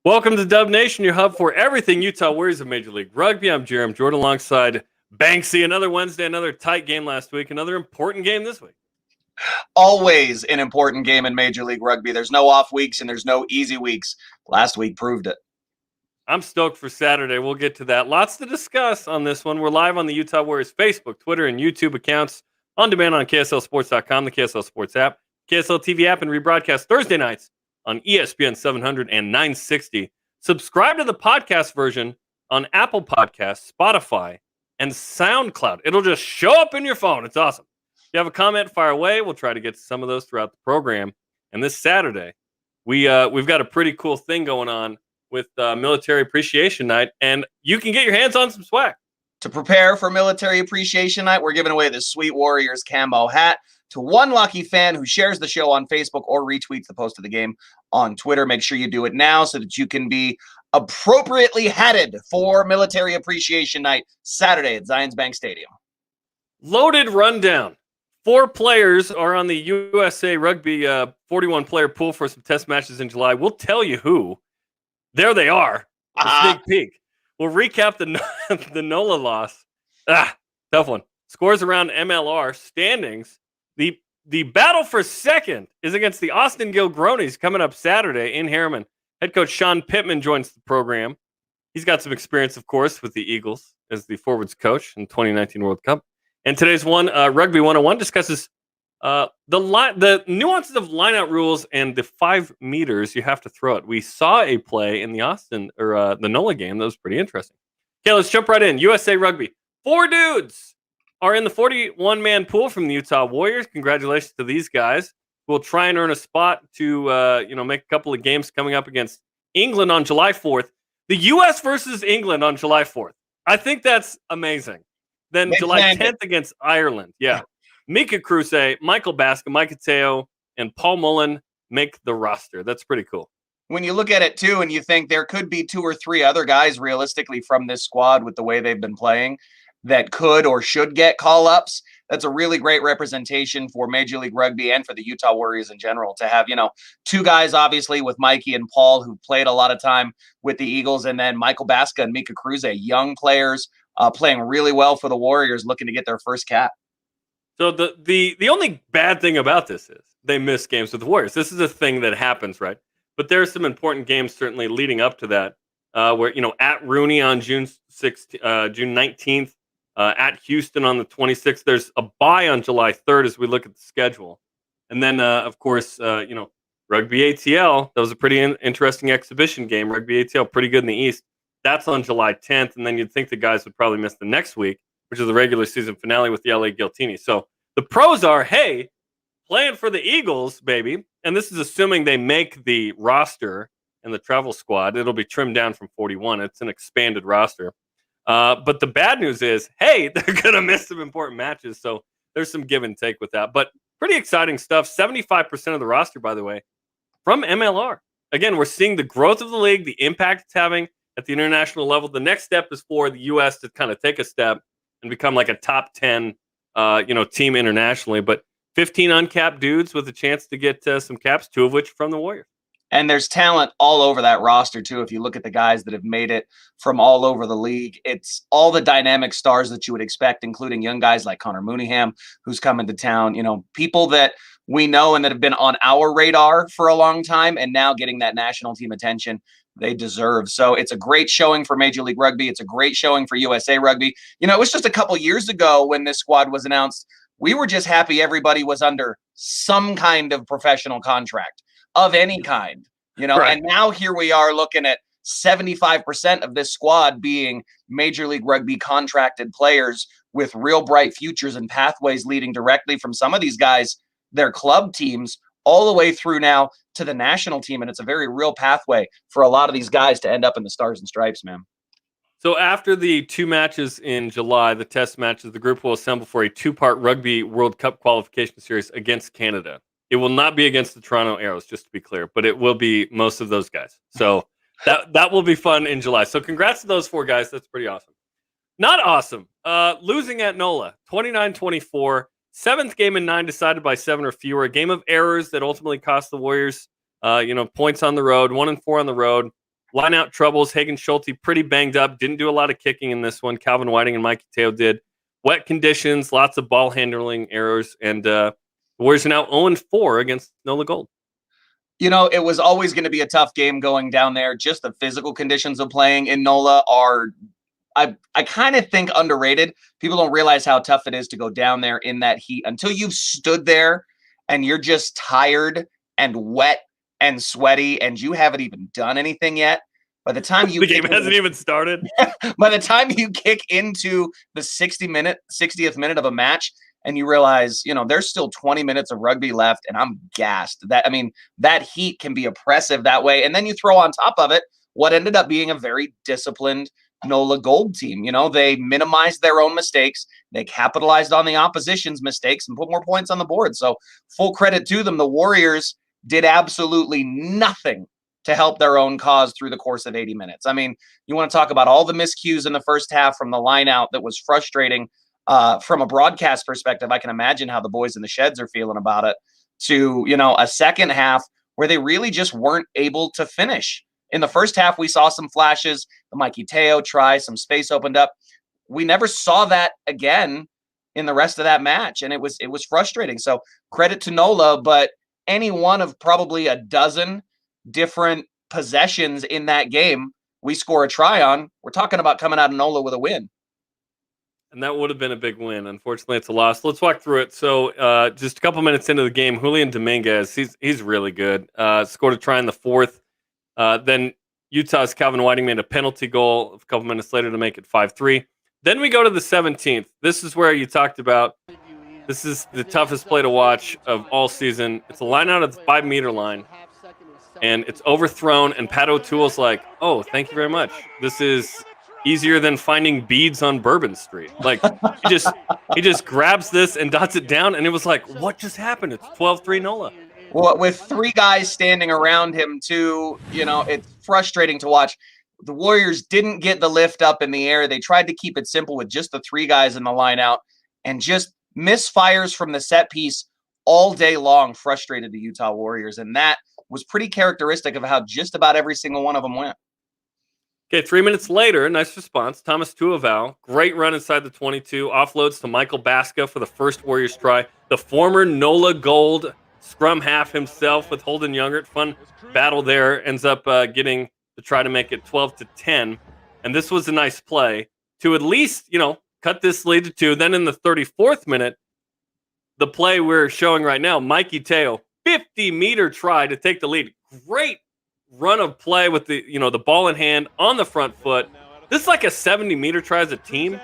Welcome to Dub Nation, your hub for everything Utah Warriors of Major League Rugby. I'm Jarom Jordan alongside Banksy. Another Wednesday, another tight game last week, another important game this week. Always an important game in Major League Rugby. There's no off weeks and there's no easy weeks. Last week proved it. I'm stoked for Saturday. We'll get to that. Lots to discuss on this one. We're live on the Utah Warriors Facebook, Twitter, and YouTube accounts. On demand on KSLSports.com, the KSL Sports app, KSL TV app, and rebroadcast Thursday nights on ESPN 700 and 960. Subscribe to the podcast version on Apple Podcasts, Spotify, and SoundCloud. It'll just show up in your phone. It's awesome. If you have a comment, fire away. We'll try to get to some of those throughout the program. And this Saturday, we've got a pretty cool thing going on with Military Appreciation Night, and you can get your hands on some swag. To prepare for Military Appreciation Night, we're giving away this sweet Warriors camo hat to one lucky fan who shares the show on Facebook or retweets the post of the game on Twitter. Make sure you do it now so that you can be appropriately hatted for Military Appreciation Night Saturday at Zions Bank Stadium. Loaded rundown. 4 players are on the USA Rugby 41-player pool for some test matches in July. We'll tell you who. There they are. A sneak peek. We'll recap the NOLA loss. Tough one. Scores around MLR. Standings. The battle for second is against the Austin Gilgronis coming up Saturday in Harriman. Head Coach Shawn Pittman joins the program. He's got some experience, of course, with the Eagles as the forwards coach in the 2019 World Cup. And today's one, Rugby 101, discusses the nuances of lineout rules and the 5 meters you have to throw it. We saw a play in the the NOLA game that was pretty interesting. Okay, let's jump right in. USA Rugby. 4 dudes are in the 41-man pool from the Utah Warriors. Congratulations to these guys. We'll try and earn a spot to make a couple of games coming up against England on July 4th. The U.S. versus England on July 4th. I think that's amazing. Then July 10th against Ireland. Yeah. Mika Kruse, Michael Baska, Mike Teo, and Paul Mullen make the roster. That's pretty cool. When you look at it, too, and you think there could be 2 or 3 other guys realistically from this squad with the way they've been playing that could or should get call-ups, that's a really great representation for Major League Rugby and for the Utah Warriors in general to have, 2 guys, obviously, with Mikey and Paul, who played a lot of time with the Eagles, and then Michael Baska and Mika Kruse, young players playing really well for the Warriors, looking to get their first cap. So the only bad thing about this is they miss games with the Warriors. This is a thing that happens, right? But there are some important games certainly leading up to that, where at Rooney on June 19th, at Houston on the 26th. There's a bye on July 3rd as we look at the schedule, and then of course Rugby ATL. That was a pretty interesting exhibition game. Rugby ATL pretty good in the East. That's on July 10th, and then you'd think the guys would probably miss the next week, which is the regular season finale with the LA Guiltini. So the pros are, hey, playing for the Eagles, baby. And this is assuming they make the roster and the travel squad. It'll be trimmed down from 41. It's an expanded roster. But the bad news is, hey, they're going to miss some important matches. So there's some give and take with that. But pretty exciting stuff. 75% of the roster, by the way, from MLR. Again, we're seeing the growth of the league, the impact it's having at the international level. The next step is for the U.S. to kind of take a step and become like a top 10, team internationally. But 15 uncapped dudes with a chance to get some caps, 2 of which from the Warriors. And there's talent all over that roster, too. If you look at the guys that have made it from all over the league, it's all the dynamic stars that you would expect, including young guys like Connor Mooneyham, who's coming to town. People that we know and that have been on our radar for a long time and now getting that national team attention they deserve. So it's a great showing for Major League Rugby. It's a great showing for USA Rugby. It was just a couple years ago when this squad was announced. We were just happy everybody was under some kind of professional contract of any kind, right. And now here we are looking at 75% of this squad being Major League Rugby contracted players with real bright futures and pathways leading directly from some of these guys, their club teams, all the way through now to the national team. And it's a very real pathway for a lot of these guys to end up in the Stars and Stripes, man. So after the 2 matches in July, the test matches, the group will assemble for a 2-part Rugby World Cup qualification series against Canada. It will not be against the Toronto Arrows, just to be clear, but it will be most of those guys. So that will be fun in July. So congrats to those 4 guys. That's pretty awesome. Not awesome. Losing at NOLA, 29-24. 7th game in 9 decided by 7 or fewer. A game of errors that ultimately cost the Warriors, points on the road. 1-4 on the road. Line-out troubles. Hagen Schulte pretty banged up. Didn't do a lot of kicking in this one. Calvin Whiting and Mikey Teo did. Wet conditions, lots of ball handling errors, and the Warriors are now 0-4 against NOLA Gold. It was always going to be a tough game going down there. Just the physical conditions of playing in NOLA are, I kind of think, underrated. People don't realize how tough it is to go down there in that heat until you've stood there and you're just tired and wet and sweaty and you haven't even done anything yet. By the time you the game hasn't even started. By the time you kick into the 60th minute of a match and you realize, there's still 20 minutes of rugby left and I'm gassed. That heat can be oppressive that way. And then you throw on top of it what ended up being a very disciplined NOLA Gold team. They minimized their own mistakes. They capitalized on the opposition's mistakes and put more points on the board. So full credit to them. The Warriors did absolutely nothing to help their own cause through the course of 80 minutes. I mean, you want to talk about all the miscues in the first half from the line out that was frustrating from a broadcast perspective. I can imagine how the boys in the sheds are feeling about it, to, a second half where they really just weren't able to finish. In the first half, we saw some flashes, the Mikey Teo try, some space opened up. We never saw that again in the rest of that match, and it was frustrating. So credit to NOLA, but any one of probably a dozen different possessions in that game we score a try on, we're talking about coming out of NOLA with a win. And that would have been a big win. Unfortunately, it's a loss. Let's walk through it. So just a couple minutes into the game, Julian Dominguez, he's really good. Scored a try in the fourth. Then Utah's Calvin Whiting made a penalty goal a couple minutes later to make it 5-3. Then we go to the 17th. This is where you talked about this is the toughest play to watch of all season. It's a line out of the 5-meter line, and it's overthrown, and Pat O'Toole's like, oh, thank you very much. This is easier than finding beads on Bourbon Street. Like, he just grabs this and dots it down, and it was like, what just happened? It's 12-3 NOLA. Well, with three guys standing around him, too, it's frustrating to watch. The Warriors didn't get the lift up in the air. They tried to keep it simple with just the three guys in the line out, and just misfires from the set piece all day long frustrated the Utah Warriors. And that was pretty characteristic of how just about every single one of them went. Okay, 3 minutes later, nice response. Thomas Tuaval, great run inside the 22, offloads to Michael Baska for the first Warriors try. The former NOLA Gold scrum half himself with Holden Youngert. Fun battle there. Ends up getting to try to make it 12-10. And this was a nice play to at least, cut this lead to 2. Then in the 34th minute, the play we're showing right now, Mikey Teo, 50-meter try to take the lead. Great run of play with the ball in hand on the front foot. This is like a 70-meter try as a team,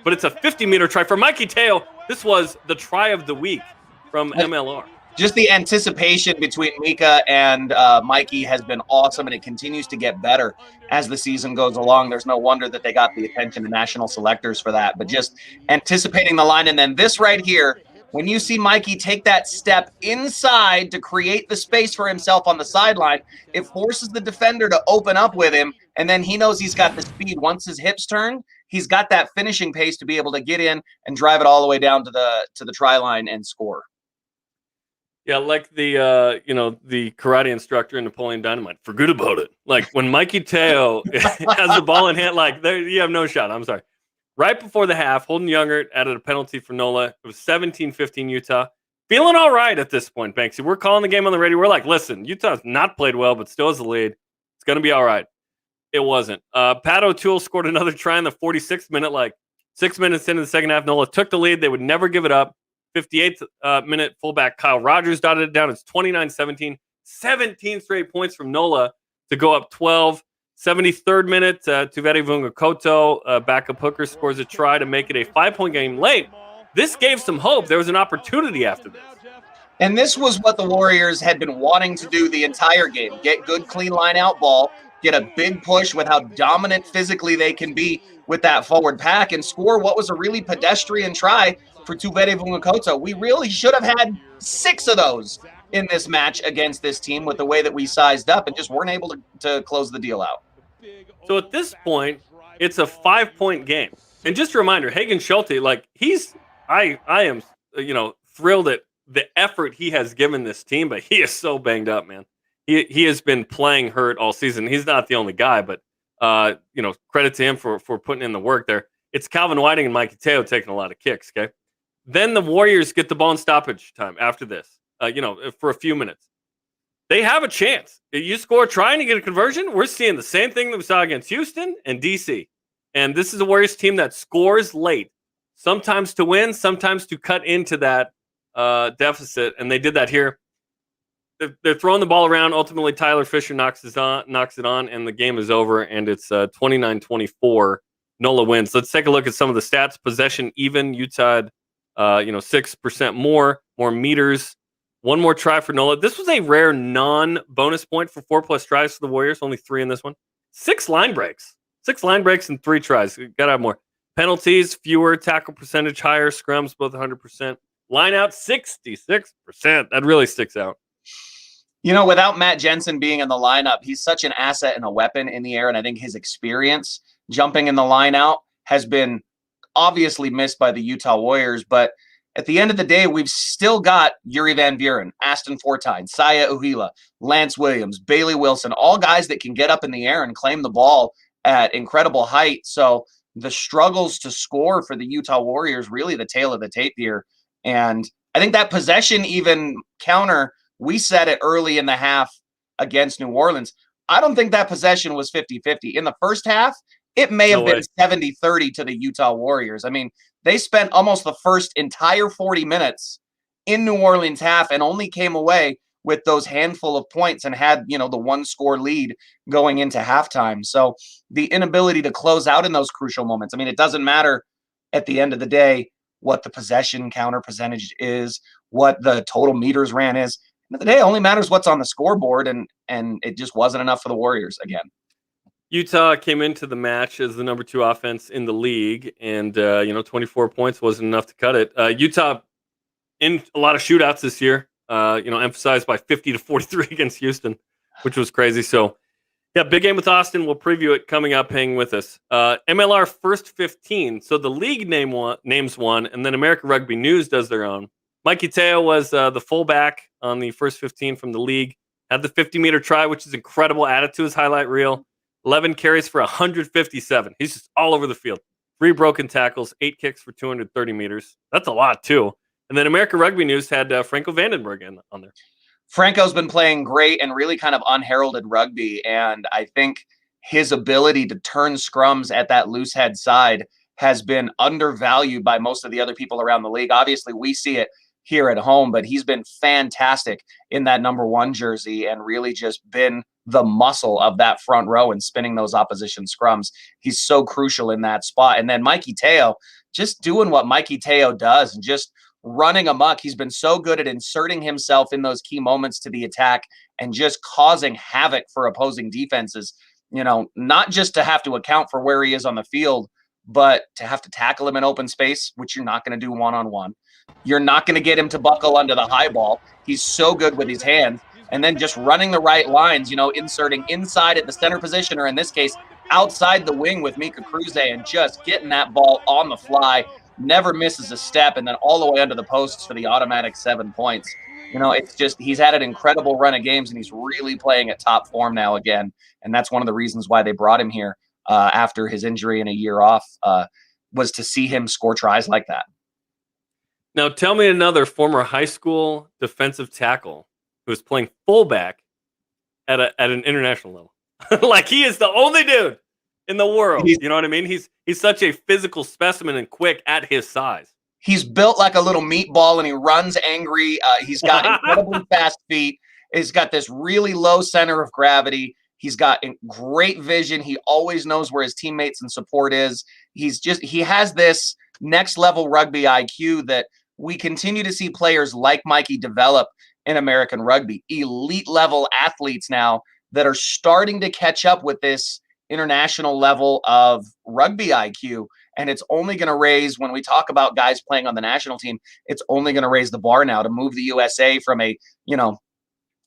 but it's a 50-meter try for Mikey Teo. This was the try of the week from MLR. Just the anticipation between Mika and Mikey has been awesome, and it continues to get better as the season goes along. There's no wonder that they got the attention of national selectors for that, but just anticipating the line. And then this right here, when you see Mikey take that step inside to create the space for himself on the sideline, it forces the defender to open up with him, and then he knows he's got the speed. Once his hips turn, he's got that finishing pace to be able to get in and drive it all the way down to the try line and score. Yeah, like the karate instructor in Napoleon Dynamite. Forget about it. Like when Mikey Teo has the ball in hand, like there you have no shot. I'm sorry. Right before the half, Holden Youngert added a penalty for NOLA. It was 17-15 Utah. Feeling all right at this point, Banksy. We're calling the game on the radio. We're like, listen, Utah's not played well, but still has the lead. It's going to be all right. It wasn't. Pat O'Toole scored another try in the 46th minute, like 6 minutes into the second half. NOLA took the lead. They would never give it up. 58th minute fullback Kyle Rogers dotted it down. It's 29-17. 17 straight points from NOLA to go up 12. 73rd minute, Tuveti Vungakoto, backup hooker, scores a try to make it a 5-point game late. This gave some hope. There was an opportunity after this. And this was what the Warriors had been wanting to do the entire game. Get good, clean line-out ball, get a big push with how dominant physically they can be with that forward pack, and score what was a really pedestrian try for Tuveti Vungakoto. We really should have had 6 of those in this match against this team with the way that we sized up and just weren't able to close the deal out. So at this point, it's a 5-point game. And just a reminder, Hagen Schulte, like I am, thrilled at the effort he has given this team, but he is so banged up, man. he has been playing hurt all season. He's not the only guy, but credit to him for putting in the work there. It's Calvin Whiting and Mikey Teo taking a lot of kicks. Okay, then the Warriors get the ball in stoppage time after this. For a few minutes, they have a chance. You score trying to get a conversion. We're seeing the same thing that we saw against Houston and DC. And this is a Warriors team that scores late, sometimes to win, sometimes to cut into that deficit, and they did that here. They're throwing the ball around. Ultimately, Tyler Fisher knocks it on, and the game is over, and it's 29-24. NOLA wins. Let's take a look at some of the stats. Possession even. Utah had 6% more meters. One more try for NOLA. This was a rare non-bonus point for 4+ tries for the Warriors. Only 3 in this one. 6 line breaks. 6 line breaks and 3 tries. Got to have more. Penalties, fewer. Tackle percentage, higher. Scrums, both 100%. Line out, 66%. That really sticks out. Without Matt Jensen being in the lineup, he's such an asset and a weapon in the air, and I think his experience jumping in the line out has been obviously missed by the Utah Warriors, but at the end of the day, we've still got Yuri Van Buren, Aston Fortine, Saya Uhila, Lance Williams, Bailey Wilson, all guys that can get up in the air and claim the ball at incredible height. So the struggles to score for the Utah Warriors, really the tale of the tape here. And I think that possession even counter, we said it early in the half against New Orleans. I don't think that possession was 50-50. In the first half, it may have been 70-30 to the Utah Warriors. I mean, they spent almost the first entire 40 minutes in New Orleans half and only came away with those handful of points and had, the 1-score lead going into halftime. So the inability to close out in those crucial moments. I mean, it doesn't matter at the end of the day what the possession counter percentage is, what the total meters ran is. At the end of the day, it only matters what's on the scoreboard, and it just wasn't enough for the Warriors again. Utah came into the match as the number 2 offense in the league, and 24 points wasn't enough to cut it. Utah in a lot of shootouts this year, emphasized by 50-43 against Houston, which was crazy. So, yeah, big game with Austin. We'll preview it coming up. Hang with us. MLR first 15. So the league names one, and then American Rugby News does their own. Mikey Teo was the fullback on the first 15 from the league. Had the 50-meter try, which is incredible. Added to his highlight reel. 11 carries for 157. He's just all over the field. 3 broken tackles, 8 kicks for 230 meters. That's a lot, too. And then American Rugby News had Franco Vandenberg on there. Franco's been playing great and really kind of unheralded rugby, and I think his ability to turn scrums at that loose head side has been undervalued by most of the other people around the league. Obviously, we see it here at home, but he's been fantastic in that number 1 jersey and really just been the muscle of that front row and spinning those opposition scrums. He's so crucial in that spot. And then Mikey Teo, just doing what Mikey Teo does and just running amok. He's been so good at inserting himself in those key moments to the attack and just causing havoc for opposing defenses, not just to have to account for where he is on the field, but to have to tackle him in open space, which you're not going to do one-on-one. You're not going to get him to buckle under the high ball. He's so good with his hands. And then just running the right lines, inserting inside at the center position, or in this case, outside the wing with Mika Kruse, and just getting that ball on the fly, never misses a step, and then all the way under the posts for the automatic 7 points. It's just, he's had an incredible run of games, and he's really playing at top form now again. And that's one of the reasons why they brought him here after his injury and a year off, was to see him score tries like that. Now, tell me another former high school defensive tackle who is playing fullback at an international level. Like, he is the only dude in the world. You know what I mean? He's such a physical specimen and quick at his size. He's built like a little meatball, and he runs angry. He's got incredibly fast feet. He's got this really low center of gravity. He's got great vision. He always knows where his teammates and support is. He has this next level rugby IQ that we continue to see players like Mikey develop in American rugby. Elite level athletes now that are starting to catch up with this international level of rugby IQ. And it's only going to raise, when we talk about guys playing on the national team, it's only going to raise the bar now to move the USA from a,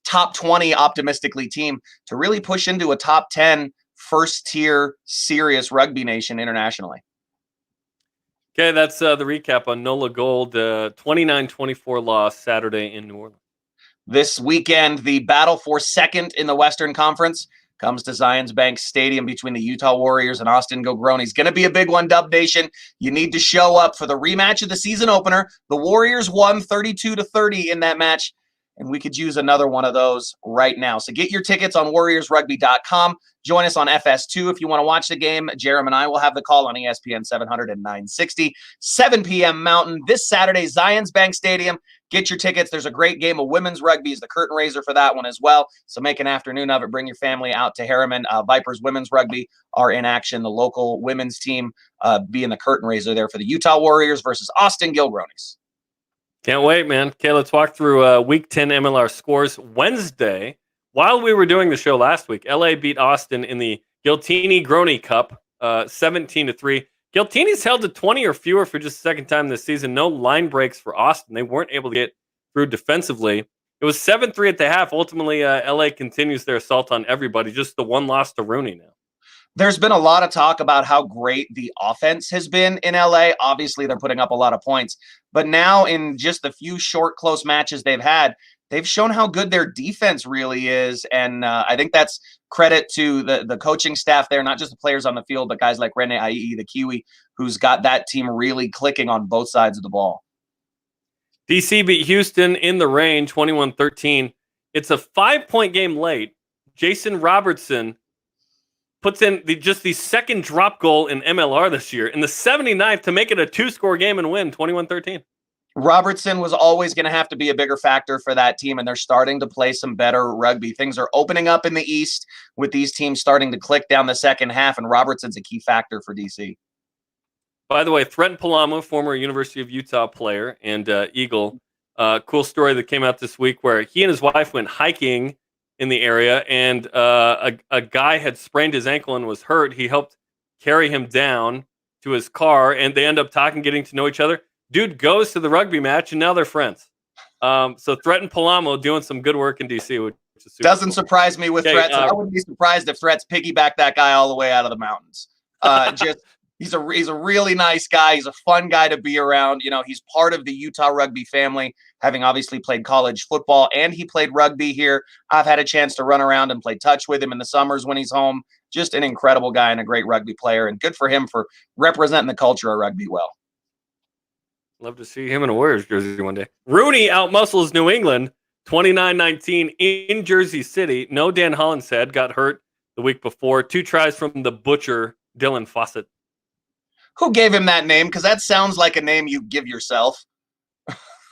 top 20 optimistically team to really push into a top 10 first tier serious rugby nation internationally. Okay, that's the recap on NOLA Gold, 29-24 loss Saturday in New Orleans. This weekend, the battle for second in the Western Conference comes to Zions Bank Stadium between the Utah Warriors and Austin Gilgronis. Going to be a big one, Dub Nation. You need to show up for the rematch of the season opener. The Warriors won 32-30 in that match, and we could use another one of those right now. So get your tickets on warriorsrugby.com. Join us on FS2 if you want to watch the game. Jarom and I will have the call on ESPN 700 and 960, 7 p.m. Mountain this Saturday, Zions Bank Stadium. Get your tickets. There's a great game of women's rugby as the curtain raiser for that one as well. So make an afternoon of it. Bring your family out to Harriman. Vipers women's rugby are in action. The local women's team being the curtain raiser there for the Utah Warriors versus Austin Gilgronis. Can't wait, man. Okay, let's walk through Week 10 MLR scores. Wednesday, while we were doing the show last week, LA beat Austin in the Giltini Grony Cup 17-3. Giltini's held to 20 or fewer for just the second time this season. No line breaks for Austin. They weren't able to get through defensively. It was 7-3 at the half. Ultimately, LA continues their assault on everybody. Just the one loss to Rooney now. There's been a lot of talk about how great the offense has been in LA. Obviously, they're putting up a lot of points. But now in just the few short, close matches they've had, they've shown how good their defense really is. And I think that's credit to the coaching staff there, not just the players on the field, but guys like Rene Aii, the Kiwi, who's got that team really clicking on both sides of the ball. DC beat Houston in the rain, 21-13. It's a 5-point game late. Jason Robertson puts in the second drop goal in MLR this year in the 79th to make it a 2-score game and win, 21-13. Robertson was always going to have to be a bigger factor for that team, and they're starting to play some better rugby. Things are opening up in the East with these teams starting to click down the second half, and Robertson's a key factor for DC. By the way, Threaten Palama, former University of Utah player and Eagle, cool story that came out this week where he and his wife went hiking in the area, and a guy had sprained his ankle and was hurt. He helped carry him down to his car, and they end up talking, getting to know each other. Dude goes to the rugby match, and now they're friends. So Threaten Palamo doing some good work in DC, which is super Doesn't cool. Surprise me with Threats. I wouldn't be surprised if Threats piggyback that guy all the way out of the mountains. He's a really nice guy. He's a fun guy to be around. You know, he's part of the Utah rugby family, having obviously played college football, and he played rugby here. I've had a chance to run around and play touch with him in the summers when he's home. Just an incredible guy and a great rugby player, and good for him for representing the culture of rugby well. Love to see him in a Warriors jersey one day. Rooney outmuscles New England 29-19 in Jersey City. No Dan Hollinshead, got hurt the week before. 2 tries from the butcher, Dylan Fawcett. Who gave him that name? Because that sounds like a name you give yourself.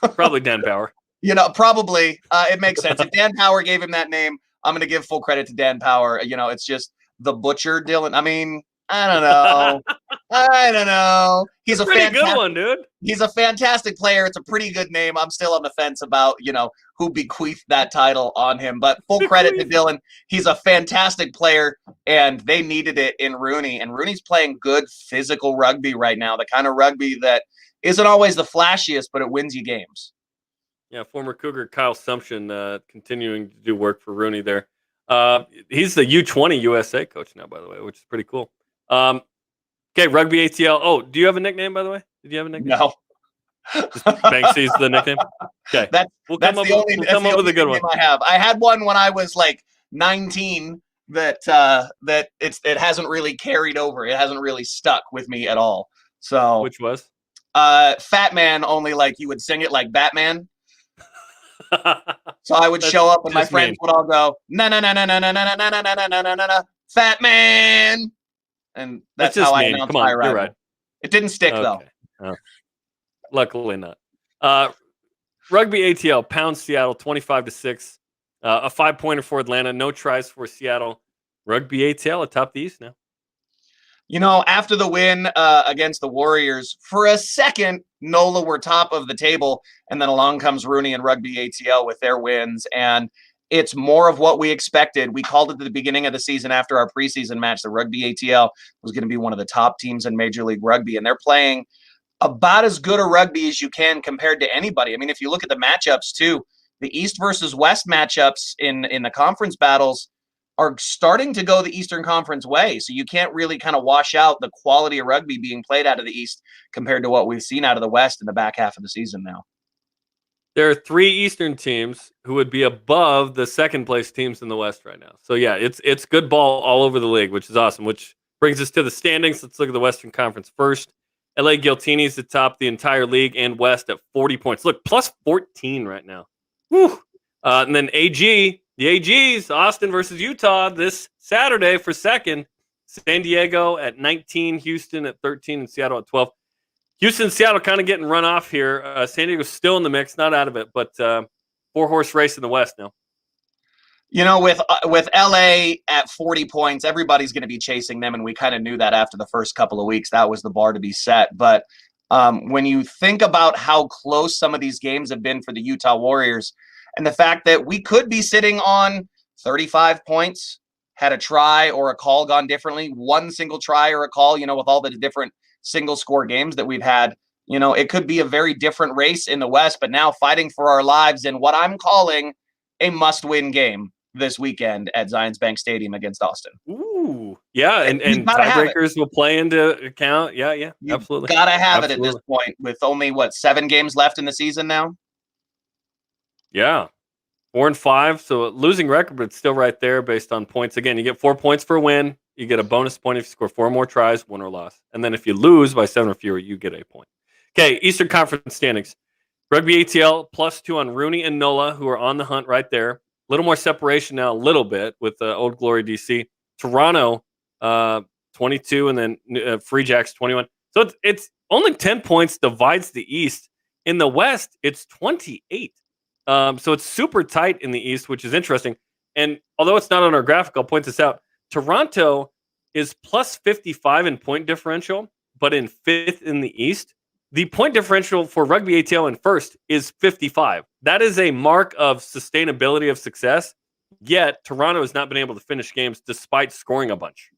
Probably Dan Power. You know, probably. It makes sense. If Dan Power gave him that name, I'm going to give full credit to Dan Power. You know, it's just the butcher, Dylan. I mean, I don't know. He's a pretty good one, dude. He's a fantastic player. It's a pretty good name. I'm still on the fence about, you know, who bequeathed that title on him. But full credit to Dylan. He's a fantastic player, and they needed it in Rooney. And Rooney's playing good physical rugby right now, the kind of rugby that isn't always the flashiest, but it wins you games. Yeah, former Cougar Kyle Sumption continuing to do work for Rooney there. He's the U20 USA coach now, by the way, which is pretty cool. Okay, Rugby ATL. Oh, do you have a nickname, by the way? Did you have a nickname? No. Just Banksy's the nickname? Okay. We'll come up with a good one. I had one when I was like 19 that it hasn't really carried over. It hasn't really stuck with me at all. So which was? Fat Man, only like you would sing it like Batman. So I would show up and my friends would all go, na na na na na na na na na na na na na, Fat Man. And that's how I announced my arrival. Right. It didn't stick though. Luckily not. Rugby ATL pounds Seattle 25-6. A 5-pointer for Atlanta. No tries for Seattle. Rugby ATL atop the East now. You know, after the win against the Warriors, for a second, NOLA were top of the table, and then along comes Rooney and Rugby ATL with their wins, and it's more of what we expected. We called it at the beginning of the season after our preseason match. The Rugby ATL was going to be one of the top teams in Major League Rugby, and they're playing about as good a rugby as you can compared to anybody. I mean, if you look at the matchups too, the East versus West matchups in the conference battles are starting to go the Eastern Conference way. So you can't really kind of wash out the quality of rugby being played out of the East compared to what we've seen out of the West in the back half of the season now. There are 3 Eastern teams who would be above the second place teams in the West right now. So yeah, it's good ball all over the league, which is awesome. Which brings us to the standings. Let's look at the Western Conference first. LA Giltini's atop the entire league and West at 40 points. Look, plus 14 right now. Woo. And then the AGs, Austin versus Utah this Saturday for second. San Diego at 19, Houston at 13, and Seattle at 12. Houston and Seattle kind of getting run off here. San Diego's still in the mix, not out of it, but 4-horse race in the West now. You know, with LA at 40 points, everybody's going to be chasing them, and we kind of knew that after the first couple of weeks. That was the bar to be set. But when you think about how close some of these games have been for the Utah Warriors, and the fact that we could be sitting on 35 points, had a try or a call gone differently, one single try or a call, with all the different single score games that we've had, it could be a very different race in the West, but now fighting for our lives in what I'm calling a must-win game this weekend at Zions Bank Stadium against Austin. Ooh, yeah, and tiebreakers will play into account. Yeah, absolutely. Gotta have it at this point with only 7 games left in the season now. Yeah, 4-5, so losing record, but it's still right there based on points. Again, you get 4 points for a win. You get a bonus point if you score 4 more tries, win or loss. And then if you lose by 7 or fewer, you get a point. Okay, Eastern Conference standings. Rugby ATL +2 on Rooney and NOLA, who are on the hunt right there. A little more separation now, a little bit, with Old Glory DC. Toronto, 22, and then Free Jacks, 21. So it's only 10 points divides the East. In the West, it's 28. So it's super tight in the East, which is interesting. And although it's not on our graphic, I'll point this out. Toronto is +55 in point differential, but in 5th in the East. The point differential for Rugby ATL in first is 55. That is a mark of sustainability of success, yet Toronto has not been able to finish games despite scoring a bunch.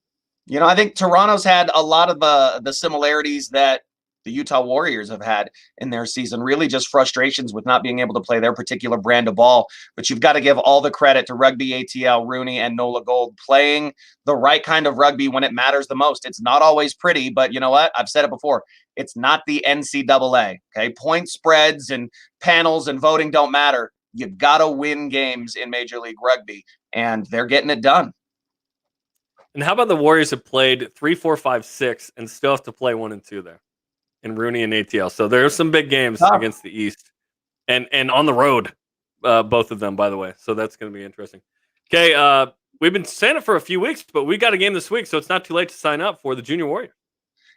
I think Toronto's had a lot of the similarities that the Utah Warriors have had in their season, really just frustrations with not being able to play their particular brand of ball. But you've got to give all the credit to Rugby ATL, Rooney, and NOLA Gold playing the right kind of rugby when it matters the most. It's not always pretty, but you know what? I've said it before. It's not the NCAA. Okay, point spreads and panels and voting don't matter. You've got to win games in Major League Rugby, and they're getting it done. And how about the Warriors have played 3, 4, 5, 6 and still have to play 1 and 2 there? And Rooney and ATL. So there are some big games against the East. And on the road, both of them, by the way. So that's going to be interesting. Okay, we've been saying it for a few weeks, but we got a game this week, so it's not too late to sign up for the Junior Warriors.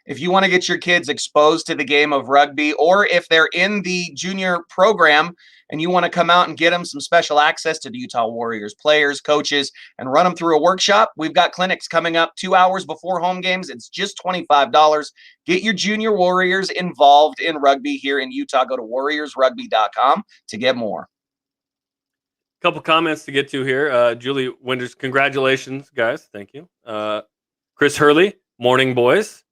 If you want to get your kids exposed to the game of rugby, or if they're in the junior program and you want to come out and get them some special access to the Utah Warriors players, coaches, and run them through a workshop, we've got clinics coming up 2 hours before home games. It's just $25. Get your Junior Warriors involved in rugby here in Utah. Go to warriorsrugby.com to get more. Couple comments to get to here. Julie Winters, congratulations, guys. Thank you. Chris Hurley, morning, boys.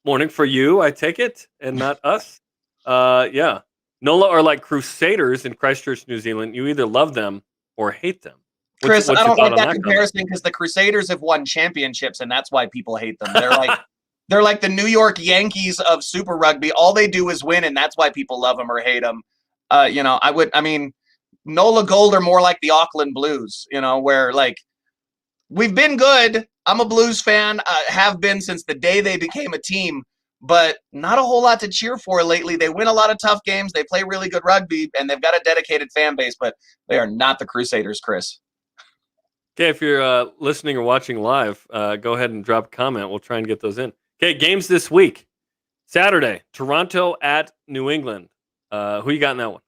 Morning for you, I take it, and not us. Yeah. NOLA are like Crusaders in Christchurch, New Zealand. You either love them or hate them. Chris, I don't like that comparison because the Crusaders have won championships, and that's why people hate them. They're like the New York Yankees of Super Rugby. All they do is win, and that's why people love them or hate them. NOLA Gold are more like the Auckland Blues, where we've been good. I'm a Blues fan, have been since the day they became a team, but not a whole lot to cheer for lately. They win a lot of tough games. They play really good rugby, and they've got a dedicated fan base, but they are not the Crusaders, Chris. Okay, if you're listening or watching live, go ahead and drop a comment. We'll try and get those in. Okay, games this week. Saturday, Toronto at New England. Who you got in that one?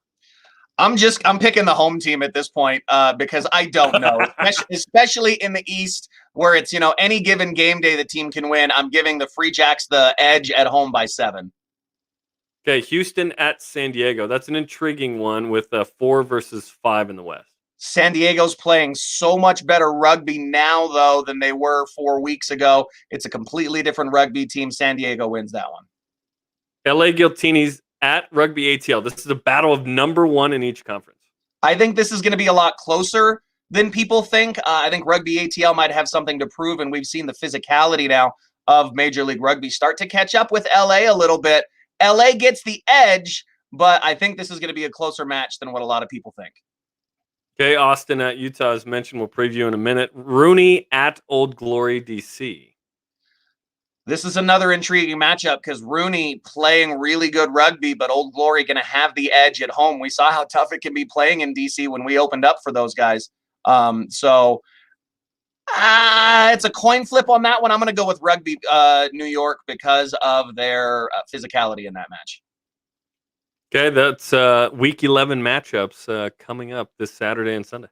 I'm picking the home team at this point because I don't know, especially in the East where it's, any given game day the team can win. I'm giving the Free Jacks the edge at home by 7. Okay, Houston at San Diego. That's an intriguing one with 4 versus 5 in the West. San Diego's playing so much better rugby now, though, than they were 4 weeks ago. It's a completely different rugby team. San Diego wins that one. LA Giltini's at Rugby ATL. This is a battle of number 1 in each conference. I think this is going to be a lot closer than people think. I think Rugby ATL might have something to prove, and we've seen the physicality now of Major League Rugby start to catch up with LA a little bit. LA gets the edge, but I think this is going to be a closer match than what a lot of people think. Okay, Austin at Utah, as mentioned, we'll preview in a minute. Rooney at Old Glory, DC. This is another intriguing matchup because Rooney playing really good rugby, but Old Glory going to have the edge at home. We saw how tough it can be playing in DC when we opened up for those guys. So it's a coin flip on that one. I'm going to go with Rugby New York because of their physicality in that match. Okay, that's Week 11 matchups coming up this Saturday and Sunday.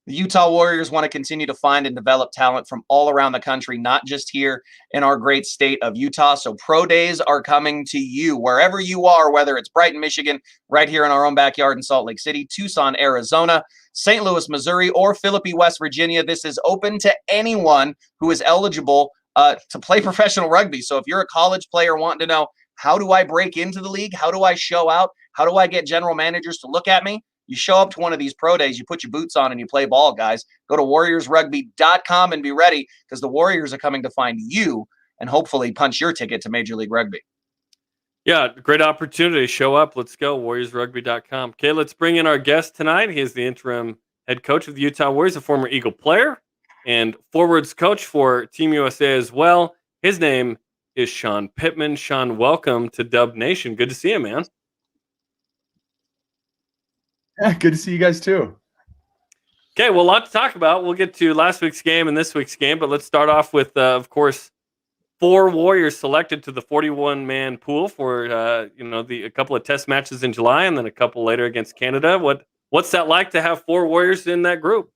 The Utah Warriors want to continue to find and develop talent from all around the country, not just here in our great state of Utah. So pro days are coming to you wherever you are, whether it's Brighton, Michigan, right here in our own backyard in Salt Lake City, Tucson, Arizona, St. Louis, Missouri, or Philippi, West Virginia. This is open to anyone who is eligible to play professional rugby. So if you're a college player wanting to know, how do I break into the league? How do I show out? How do I get general managers to look at me? You show up to one of these pro days, you put your boots on and you play ball, guys. Go to warriorsrugby.com and be ready because the Warriors are coming to find you and hopefully punch your ticket to Major League Rugby. Yeah, great opportunity. Show up. Let's go. warriorsrugby.com. Okay, let's bring in our guest tonight. He is the interim head coach of the Utah Warriors, a former Eagle player and forwards coach for Team USA as well. His name is Shawn Pittman. Shawn, welcome to Dub Nation. Good to see you, man. Yeah, good to see you guys too. Okay, well, a lot to talk about. We'll get to last week's game and this week's game, but let's start off with, of course, 4 Warriors selected to the 41-man pool for a couple of test matches in July and then a couple later against Canada. What's that like to have 4 Warriors in that group?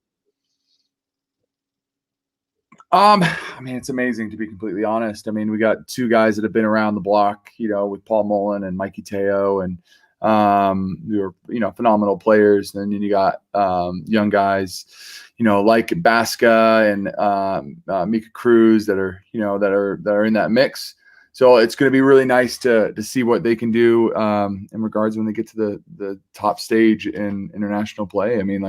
I mean, it's amazing, to be completely honest. I mean, we got 2 guys that have been around the block, with Paul Mullen and Mikey Teo, and who are, phenomenal players. And then you got young guys, like Baska and Mika Cruz that are in that mix. So it's going to be really nice to see what they can do in regards when they get to the top stage in international play. I mean,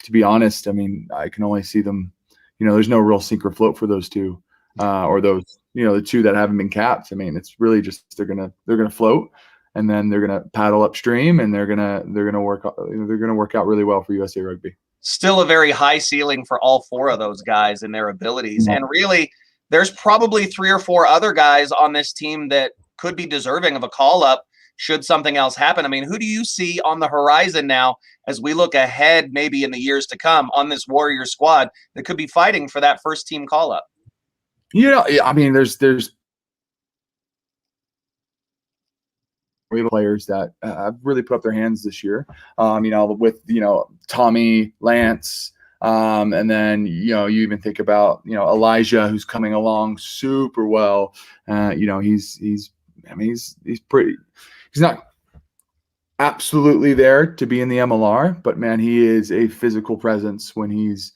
to be honest, I mean, I can only see them. There's no real sink or float for those 2, or those, the 2 that haven't been capped. I mean, it's really just they're gonna float, and then they're gonna paddle upstream, and they're gonna work out really well for USA Rugby. Still a very high ceiling for all 4 of those guys and their abilities, and really, there's probably 3 or 4 other guys on this team that could be deserving of a call up should something else happen. I mean, who do you see on the horizon now as we look ahead, maybe in the years to come, on this Warrior squad that could be fighting for that first team call up? I mean, there's players that have really put up their hands this year. With Tommy, Lance, and then you even think about Elijah, who's coming along super well. He's pretty. He's not absolutely there to be in the MLR, but man, he is a physical presence when he's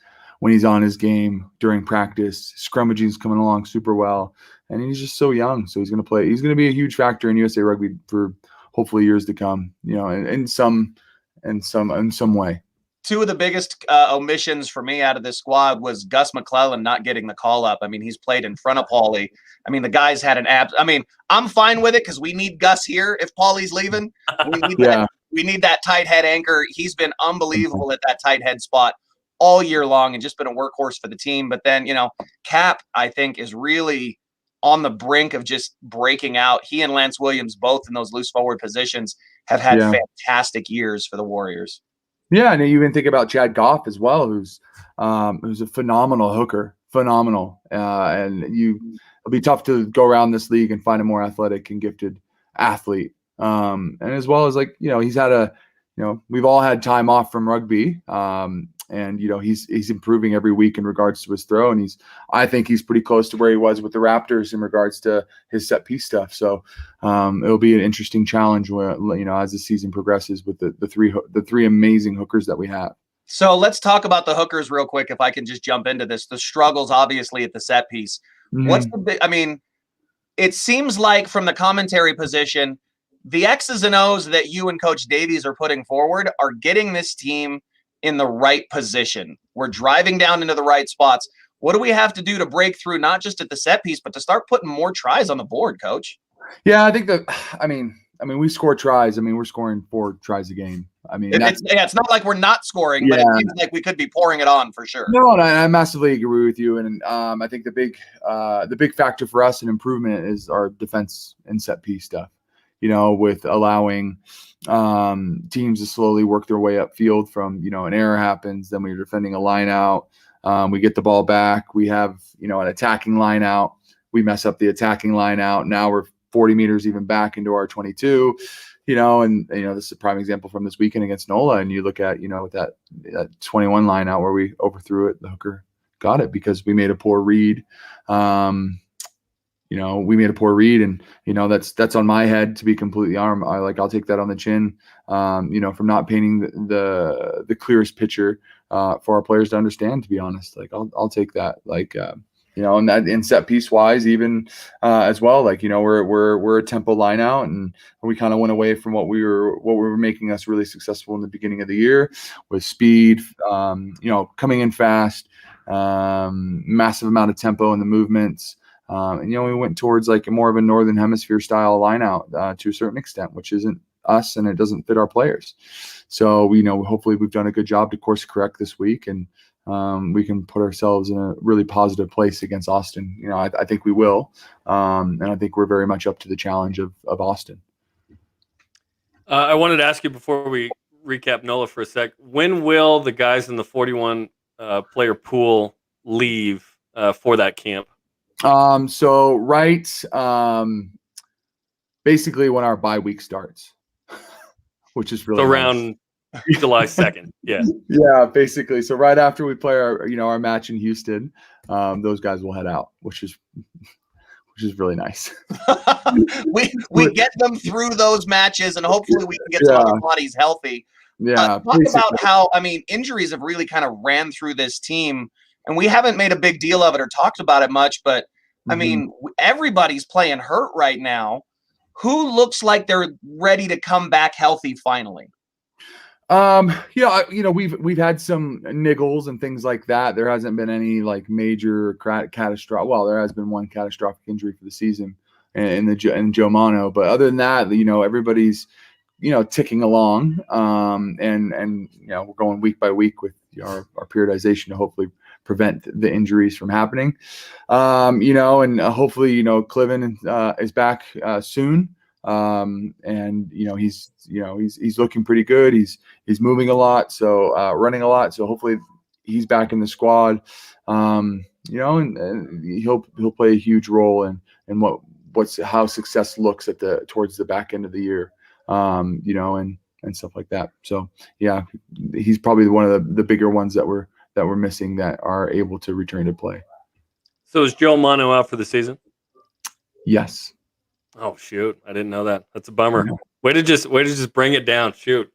on his game during practice. Scrummaging's coming along super well, and he's just so young. So he's going to be a huge factor in USA Rugby for hopefully years to come. In some way. 2 of the biggest omissions for me out of this squad was Gus McClellan not getting the call up. I mean, he's played in front of Paulie. I mean, the guy's had an I mean, I'm fine with it because we need Gus here if Paulie's leaving. We need that tight head anchor. He's been unbelievable at that tight head spot all year long and just been a workhorse for the team. But then, Cap, I think, is really on the brink of just breaking out. He and Lance Williams, both in those loose forward positions, have had fantastic years for the Warriors. Yeah, and you even think about Chad Goff as well, who's a phenomenal hooker, and it'll be tough to go around this league and find a more athletic and gifted athlete. And as well as he's had we've all had time off from rugby, and he's improving every week in regards to his throw, and I think he's pretty close to where he was with the Raptors in regards to his set piece stuff. So it'll be an interesting challenge where as the season progresses with the three amazing hookers that we have. So let's talk about the hookers real quick. If I can just jump into this, the struggles obviously at the set piece. Mm-hmm. What's the big? I mean, it seems like from the commentary position, the X's and O's that you and Coach Davies are putting forward are getting this team in the right position. We're driving down into the right spots. What do we have to do to break through, not just at the set piece, but to start putting more tries on the board, Coach? Yeah, I think I mean, we score tries. I mean, we're scoring 4 tries a game. I mean, it's not like we're not scoring, but it seems like we could be pouring it on for sure. No, and I massively agree with you. And I think the big factor for us in improvement is our defense and set piece stuff. You know, with allowing teams to slowly work their way upfield from, you know, an error happens, then we're defending a line out. We get the ball back. We have, you know, an attacking line out. We mess up the attacking line out. Now we're 40 meters even back into our 22, you know, and, you know, this is a prime example from this weekend against NOLA. And you look at, you know, with that 21 line out where we overthrew it, the hooker got it because we made a poor read. You know, we made a poor read, and, you know, that's on my head, to be completely honest. I'll take that on the chin, you know, from not painting the clearest picture for our players to understand, to be honest. Like, I'll take that, like, you know, and that in set piece wise, even as well, like, you know, we're a tempo line out, and we kind of went away from what we were making us really successful in the beginning of the year with speed, you know, coming in fast, massive amount of tempo in the movements. And, you know, we went towards like more of a Northern Hemisphere style line out to a certain extent, which isn't us, and it doesn't fit our players. So, you know, hopefully we've done a good job to course correct this week, and we can put ourselves in a really positive place against Austin. You know, I think we will. And I think we're very much up to the challenge of Austin. I wanted to ask you before we recap NOLA for a sec, when will the guys in the 41 player pool leave for that camp? So basically when our bye week starts, which is really so around July 2nd. Yeah. Yeah, basically. So right after we play our match in Houston, those guys will head out, which is really nice. we get them through those matches, and hopefully we can get some other bodies healthy. Yeah. Talk about how, I mean, injuries have really kind of ran through this team, and we haven't made a big deal of it or talked about it much, but I mean, everybody's playing hurt right now. Who looks like they're ready to come back healthy finally? Yeah, you know, we've had some niggles and things like that. There hasn't been any like major catastrophic. Well, there has been one catastrophic injury for the season in Joe Mano, but other than that, you know, everybody's, you know, ticking along. And you know, we're going week by week with our periodization to hopefully prevent the injuries from happening. You know, and hopefully, you know, Cliven is back soon. And you know, he's looking pretty good. He's moving a lot, so running a lot. So hopefully he's back in the squad. You know, and he'll play a huge role in how success looks towards the back end of the year. You know, and stuff like that. So yeah, he's probably one of the bigger ones that we're missing that are able to return to play. So is Joe Mano out for the season? Yes. Oh shoot! I didn't know that. That's a bummer. Way to just bring it down. Shoot.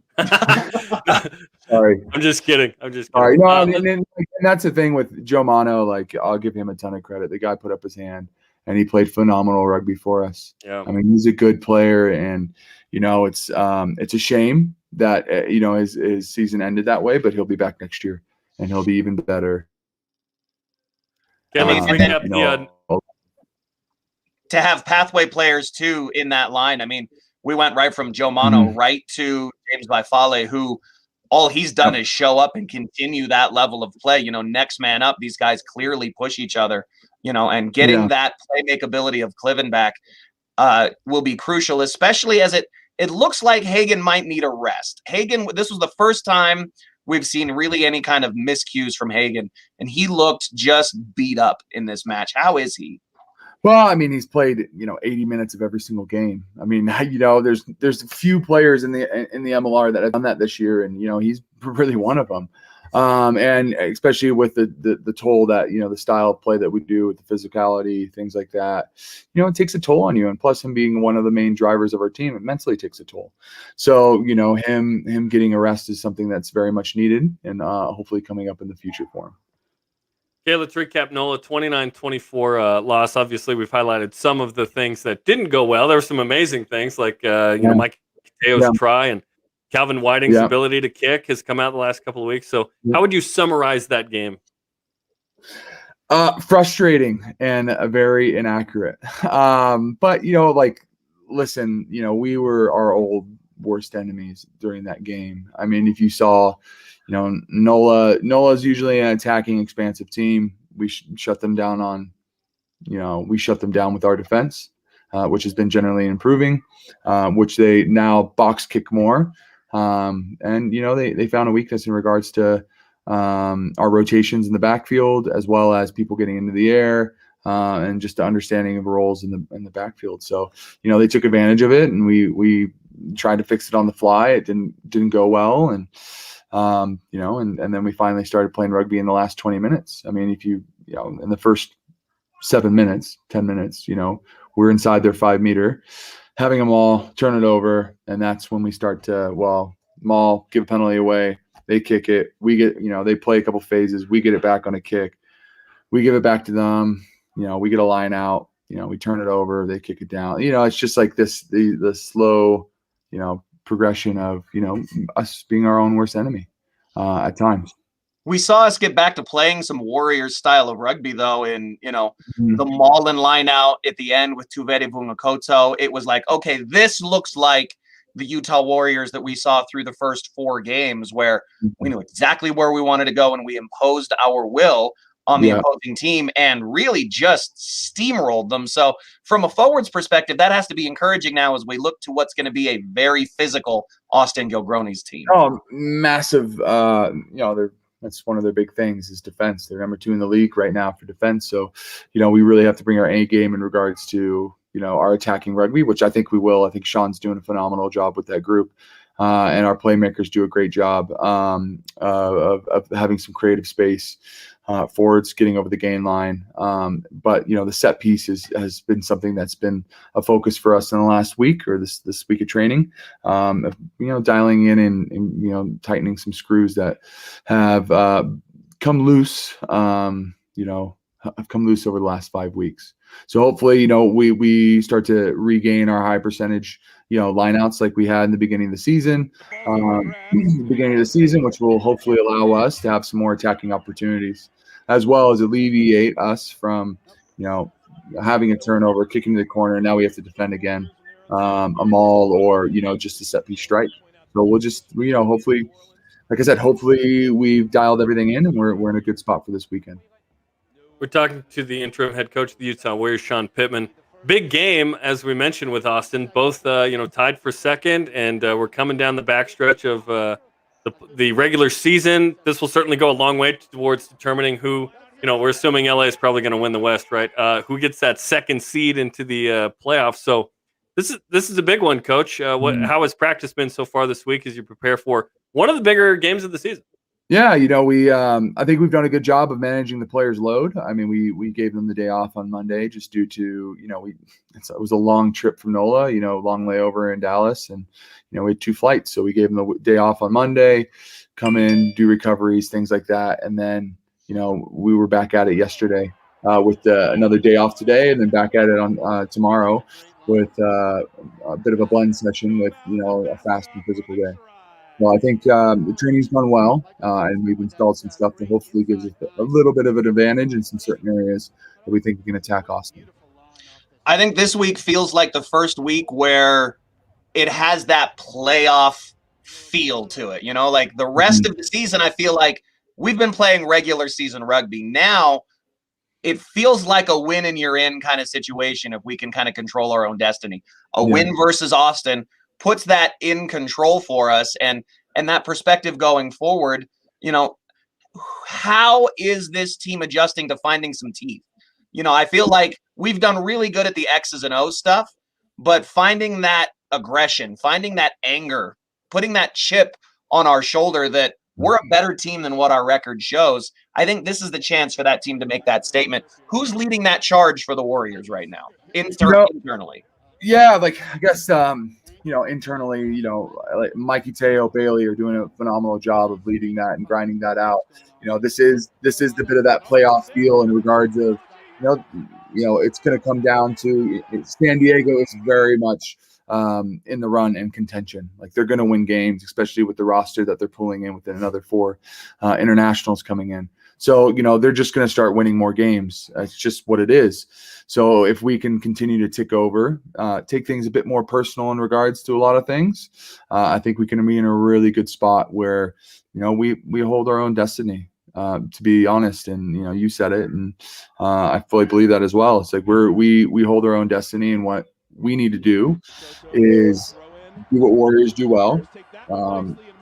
Sorry. I'm just kidding. Sorry. No, I mean, and that's the thing with Joe Mano. Like, I'll give him a ton of credit. The guy put up his hand, and he played phenomenal rugby for us. Yeah. I mean, he's a good player, and you know, it's a shame that you know his season ended that way, but he'll be back next year, and he'll be even better. To have pathway players too in that line. I mean, we went right from Joe Mano right to James Baifale, who all he's done is show up and continue that level of play. You know, next man up. These guys clearly push each other. You know, and getting that play ability of Cliven back will be crucial, especially as it looks like Hagen might need a rest. Hagen, this was the first time we've seen really any kind of miscues from Hagen, and he looked just beat up in this match. How is he? Well, I mean, he's played, you know, 80 minutes of every single game. I mean, you know, there's a few players in the MLR that have done that this year, and you know, he's really one of them. And especially with the toll that, you know, the style of play that we do with the physicality, things like that, you know, it takes a toll on you. And plus him being one of the main drivers of our team, it mentally takes a toll. So, you know, him getting a rest is something that's very much needed, and hopefully coming up in the future for him. Okay, let's recap NOLA 29-24 loss. Obviously, we've highlighted some of the things that didn't go well. There were some amazing things like, you know, Mike Teo's try and Calvin Whiting's ability to kick has come out the last couple of weeks. So how would you summarize that game? Frustrating and very inaccurate. But, you know, like listen, we were our old worst enemies during that game. I mean, if you saw, NOLA is usually an attacking, expansive team. We shut them down with our defense, which has been generally improving, which they now box kick more. And, they found a weakness in regards to our rotations in the backfield, as well as people getting into the air, and just the understanding of roles in the backfield. So, they took advantage of it, and we tried to fix it on the fly. It didn't go well. And, and then we finally started playing rugby in the last 20 minutes. I mean, if in the first 7 minutes, 10 minutes, we're inside their 5 meter, having them all turn it over. And that's when we start to, maul, give a penalty away. They kick it. We get, they play a couple phases. We get it back on a kick. We give it back to them. We get a line out. We turn it over. They kick it down. It's just like the slow, progression of, us being our own worst enemy at times. We saw us get back to playing some Warriors style of rugby, though, in, the maul and line out at the end with Tuveri Vungakoto. It was like, okay, this looks like the Utah Warriors that we saw through the first 4 games, where we knew exactly where we wanted to go and we imposed our will on the opposing team and really just steamrolled them. So from a forwards perspective, that has to be encouraging now as we look to what's going to be a very physical Austin Gilgronis team. Oh, massive. That's one of their big things is defense. They're number 2 in the league right now for defense. So, we really have to bring our A game in regards to, our attacking rugby, which I think we will. I think Shawn's doing a phenomenal job with that group. And our playmakers do a great job of having some creative space. Forwards getting over the gain line. But, the set piece has been something that's been a focus for us in the last week or this week of training. Dialing in and tightening some screws that have come loose, have come loose over the last 5 weeks. So hopefully, we start to regain our high percentage, lineouts like we had in the beginning of the season, which will hopefully allow us to have some more attacking opportunities, as well as alleviate us from, having a turnover, kicking to the corner, and now we have to defend again, a maul or, just a set piece strike. So we'll just, hopefully, like I said, hopefully we've dialed everything in and we're in a good spot for this weekend. We're talking to the interim head coach of the Utah Warriors, Shawn Pittman. Big game, as we mentioned, with Austin. Both, tied for second, and we're coming down the backstretch of the regular season. This will certainly go a long way towards determining who, we're assuming LA is probably going to win the West, right? Who gets that second seed into the playoffs. So this is a big one, Coach. How has practice been so far this week as you prepare for one of the bigger games of the season? Yeah, we I think we've done a good job of managing the players' load. I mean, we gave them the day off on Monday just due to, it was a long trip from NOLA, long layover in Dallas, and we had 2 flights, so we gave them the day off on Monday, come in, do recoveries, things like that, and then we were back at it yesterday with another day off today, and then back at it on tomorrow with a bit of a blend session with a fast and physical day. Well, I think the training's gone well, and we've installed some stuff that hopefully gives us a little bit of an advantage in some certain areas that we think we can attack Austin. I think this week feels like the first week where it has that playoff feel to it. Like the rest of the season, I feel like we've been playing regular season rugby. Now it feels like a win and you're in kind of situation if we can kind of control our own destiny. A win versus Austin puts that in control for us, and that perspective going forward, how is this team adjusting to finding some teeth? I feel like we've done really good at the X's and O's stuff, but finding that aggression, finding that anger, putting that chip on our shoulder that we're a better team than what our record shows. I think this is the chance for that team to make that statement. Who's leading that charge for the Warriors right now, internally? Yeah, like I guess internally, like Mikey Teo, Bailey are doing a phenomenal job of leading that and grinding that out. This is the bit of that playoff feel in regards of, it's going to come down to San Diego is very much in the run and contention. Like they're going to win games, especially with the roster that they're pulling in with another 4 internationals coming in. So, they're just going to start winning more games. That's just what it is. So if we can continue to tick over, take things a bit more personal in regards to a lot of things, I think we can be in a really good spot where, we hold our own destiny, to be honest. And, you said it, and I fully believe that as well. It's like we hold our own destiny, and what we need to do is do what Warriors do well.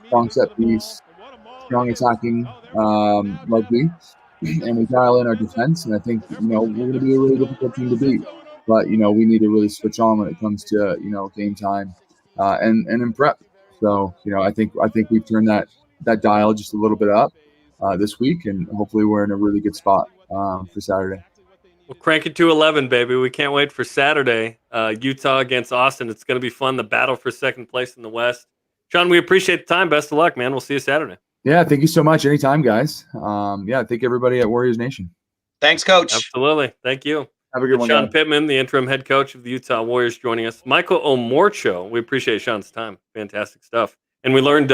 Strong set piece, strong attacking rugby, and we dial in our defense. And I think, we're going to be a really difficult team to beat. But, we need to really switch on when it comes to, game time and in prep. So, I think we've turned that dial just a little bit up this week, and hopefully we're in a really good spot for Saturday. We'll crank it to 11, baby. We can't wait for Saturday. Utah against Austin. It's going to be fun. The battle for second place in the West. Shawn, we appreciate the time. Best of luck, man. We'll see you Saturday. Yeah, thank you so much. Anytime, guys. Thank everybody at Warriors Nation. Thanks, Coach. Absolutely. Thank you. Have a good one, Shawn Pittman, the interim head coach of the Utah Warriors, joining us. Michael Omorcho. We appreciate Shawn's time. Fantastic stuff. And we learned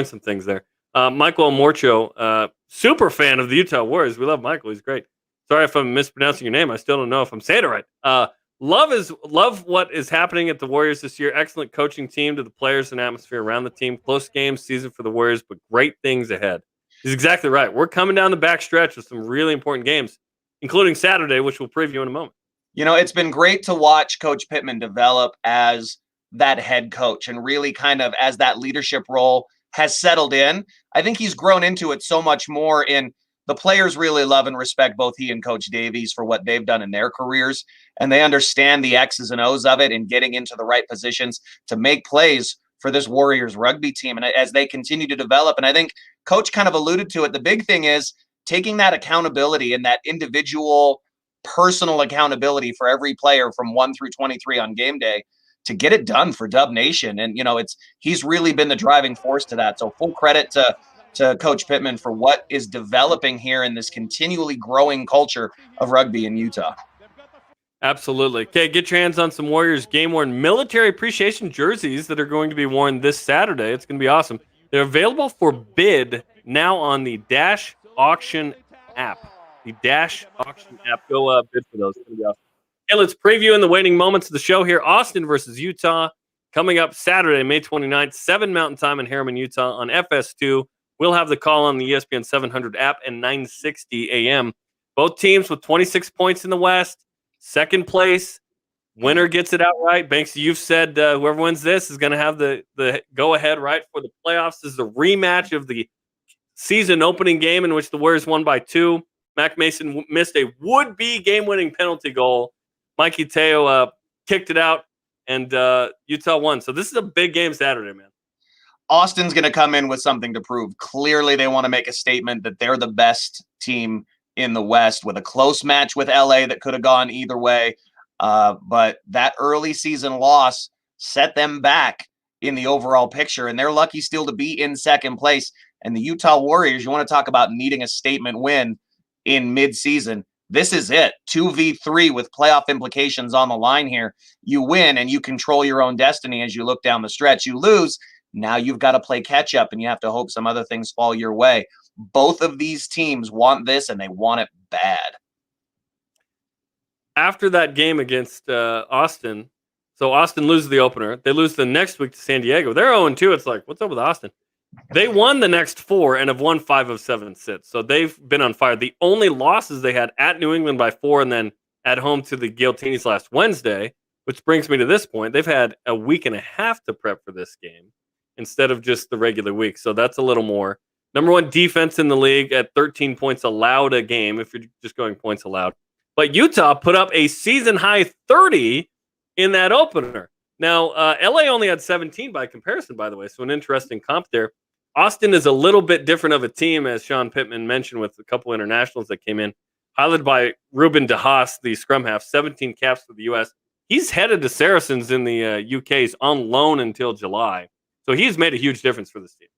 some things there. Michael Omorcho, super fan of the Utah Warriors. We love Michael. He's great. Sorry if I'm mispronouncing your name. I still don't know if I'm saying it right. Love what is happening at the Warriors this year. Excellent coaching team to the players and atmosphere around the team. Close game season for the Warriors, but great things ahead. He's exactly right. We're coming down the back stretch with some really important games, including Saturday, which we'll preview in a moment. It's been great to watch Coach Pittman develop as that head coach and really kind of as that leadership role has settled in. I think he's grown into it so much more in the players really love and respect both he and Coach Davies for what they've done in their careers, and they understand the X's and O's of it and getting into the right positions to make plays for this Warriors rugby team. And as they continue to develop, and I think Coach kind of alluded to it, the big thing is taking that accountability and that individual personal accountability for every player from 1 through 23 on game day to get it done for Dub Nation. And, he's really been the driving force to that. So full credit to Coach Pittman for what is developing here in this continually growing culture of rugby in Utah. Absolutely. Okay, get your hands on some Warriors game-worn military appreciation jerseys that are going to be worn this Saturday. It's going to be awesome. They're available for bid now on the Dash Auction app. The Dash Auction app. Go bid for those. It's going to be awesome. Okay, let's preview in the waiting moments of the show here. Austin versus Utah coming up Saturday, May 29th, 7 Mountain Time in Harriman, Utah on FS2. We'll have the call on the ESPN 700 app and 9:60 a.m. Both teams with 26 points in the West. Second place. Winner gets it outright. Banksy, you've said whoever wins this is going to have the go-ahead right for the playoffs. This is a rematch of the season opening game in which the Warriors won by 2. Mac Mason missed a would-be game-winning penalty goal. Mikey Teo kicked it out, and Utah won. So this is a big game Saturday, man. Austin's going to come in with something to prove. Clearly, they want to make a statement that they're the best team in the West with a close match with LA that could have gone either way. But that early season loss set them back in the overall picture, and they're lucky still to be in second place. And the Utah Warriors, you want to talk about needing a statement win in midseason. This is it. 2v3 with playoff implications on the line here. You win and you control your own destiny as you look down the stretch. You lose. Now you've got to play catch up and you have to hope some other things fall your way. Both of these teams want this and they want it bad. After that game against Austin, so Austin loses the opener. They lose the next week to San Diego. They're 0-2. It's like, what's up with Austin? They won the next 4 and have won 5 of 7 sits. So they've been on fire. The only losses they had at New England by 4 and then at home to the Guillotines last Wednesday, which brings me to this point. They've had a week and a half to prep for this game instead of just the regular week. So that's a little more. Number 1 defense in the league at 13 points allowed a game if you're just going points allowed. But Utah put up a season-high 30 in that opener. Now, LA only had 17 by comparison, by the way, so an interesting comp there. Austin is a little bit different of a team, as Shawn Pittman mentioned, with a couple internationals that came in. Highlighted by Ruben DeHaas, the scrum half, 17 caps for the U.S. He's headed to Saracens in the U.K.'s on loan until July. So he's made a huge difference for this team.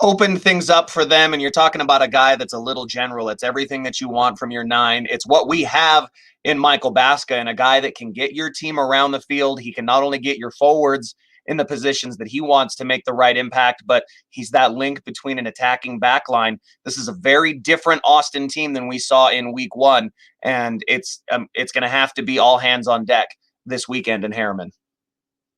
Opened things up for them, and you're talking about a guy that's a little general. It's everything that you want from your 9. It's what we have in Michael Baska, and a guy that can get your team around the field. He can not only get your forwards in the positions that he wants to make the right impact, but he's that link between an attacking back line. This is a very different Austin team than we saw in week 1, and it's going to have to be all hands on deck this weekend in Harriman.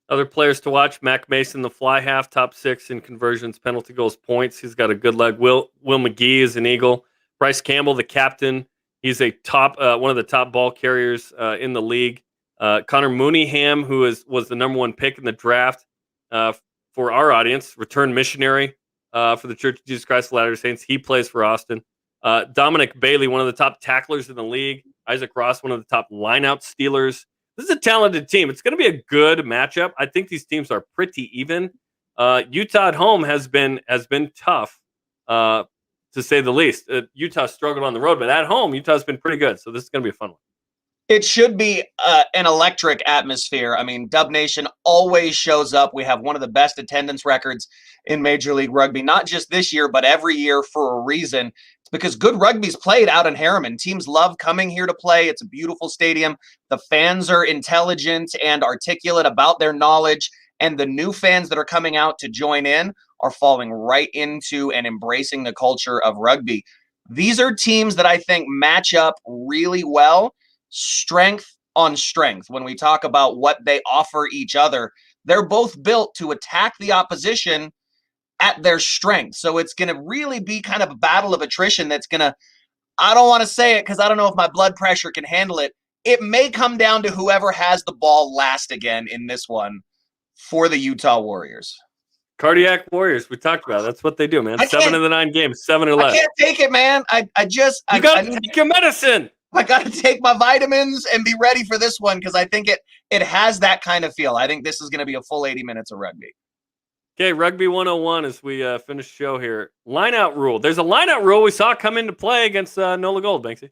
Other players to watch: Mac Mason, the fly half, top 6 in conversions, penalty goals, points. He's got a good leg. Will McGee is an Eagle. Bryce Campbell, the captain. He's a top one of the top ball carriers in the league. Connor Mooneyham, who was the number 1 pick in the draft for our audience, returned missionary for the Church of Jesus Christ of Latter-day Saints. He plays for Austin. Dominic Bailey, one of the top tacklers in the league. Isaac Ross, one of the top lineout stealers. This is a talented team. It's going to be a good matchup. I think these teams are pretty even. Utah at home has been tough, to say the least. Utah struggled on the road, but at home, Utah's been pretty good. So this is going to be a fun one. It should be an electric atmosphere. I mean, Dub Nation always shows up. We have one of the best attendance records in Major League Rugby, not just this year, but every year for a reason. It's because good rugby's played out in Harriman. Teams love coming here to play. It's a beautiful stadium. The fans are intelligent and articulate about their knowledge, and the new fans that are coming out to join in are falling right into and embracing the culture of rugby. These are teams that I think match up really well. Strength on strength. When we talk about what they offer each other, they're both built to attack the opposition at their strength. So it's going to really be kind of a battle of attrition that's going to, I don't want to say it because I don't know if my blood pressure can handle it. It may come down to whoever has the ball last again in this one for the Utah Warriors. Cardiac Warriors, we talked about it. That's what they do, man. 7 of the 9 games, 7 or less. I can't take it, man. I got to take your medicine. I got to take my vitamins and be ready for this one because I think it has that kind of feel. I think this is going to be a full 80 minutes of rugby. Okay, Rugby 101 as we finish the show here. Lineout rule. There's a lineout rule we saw come into play against NOLA Gold, Banksy.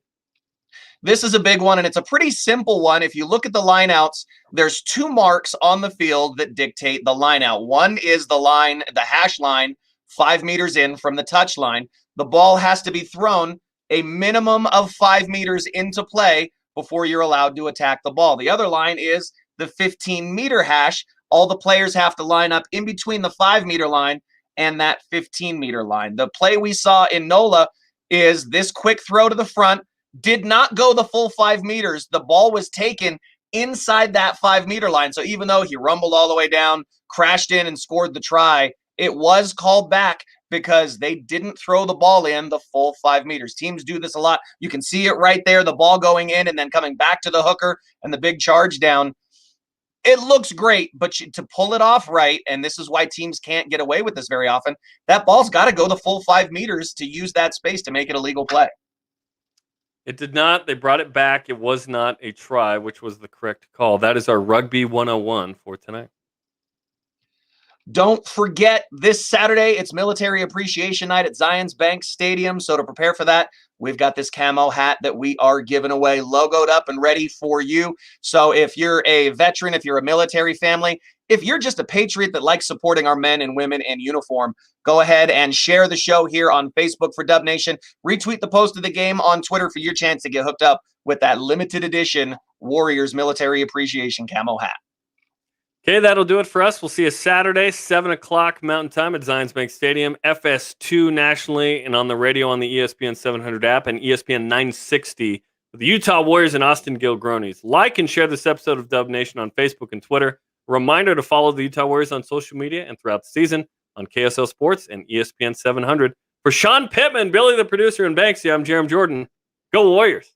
This is a big one, and it's a pretty simple one. If you look at the lineouts, there's 2 marks on the field that dictate the lineout. One is the line, the hash line, 5 meters in from the touch line. The ball has to be thrown a minimum of 5 meters into play before you're allowed to attack the ball. The other line is the 15-meter hash. All the players have to line up in between the 5-meter line and that 15-meter line. The play we saw in NOLA is this quick throw to the front, did not go the full 5 meters. The ball was taken inside that 5-meter line. So even though he rumbled all the way down, crashed in and scored the try, it was called back because they didn't throw the ball in the full 5 meters. Teams do this a lot. You can see it right there, the ball going in and then coming back to the hooker and the big charge down. It looks great, but to pull it off right, and this is why teams can't get away with this very often, that ball's got to go the full 5 meters to use that space to make it a legal play. It did not. They brought it back. It was not a try, which was the correct call. That is our Rugby 101 for tonight. Don't forget, this Saturday, it's Military Appreciation Night at Zions Bank Stadium. So to prepare for that, we've got this camo hat that we are giving away, logoed up and ready for you. So if you're a veteran, if you're a military family, if you're just a patriot that likes supporting our men and women in uniform, go ahead and share the show here on Facebook for Dub Nation. Retweet the post of the game on Twitter for your chance to get hooked up with that limited edition Warriors Military Appreciation camo hat. Okay, that'll do it for us. We'll see you Saturday, 7 o'clock Mountain Time at Zions Bank Stadium, FS2 nationally, and on the radio on the ESPN 700 app and ESPN 960 with the Utah Warriors and Austin Gilgronis. Like and share this episode of Dub Nation on Facebook and Twitter. A reminder to follow the Utah Warriors on social media and throughout the season on KSL Sports and ESPN 700. For Shawn Pittman, Billy the producer, and Banksy, I'm Jarom Jordan. Go Warriors.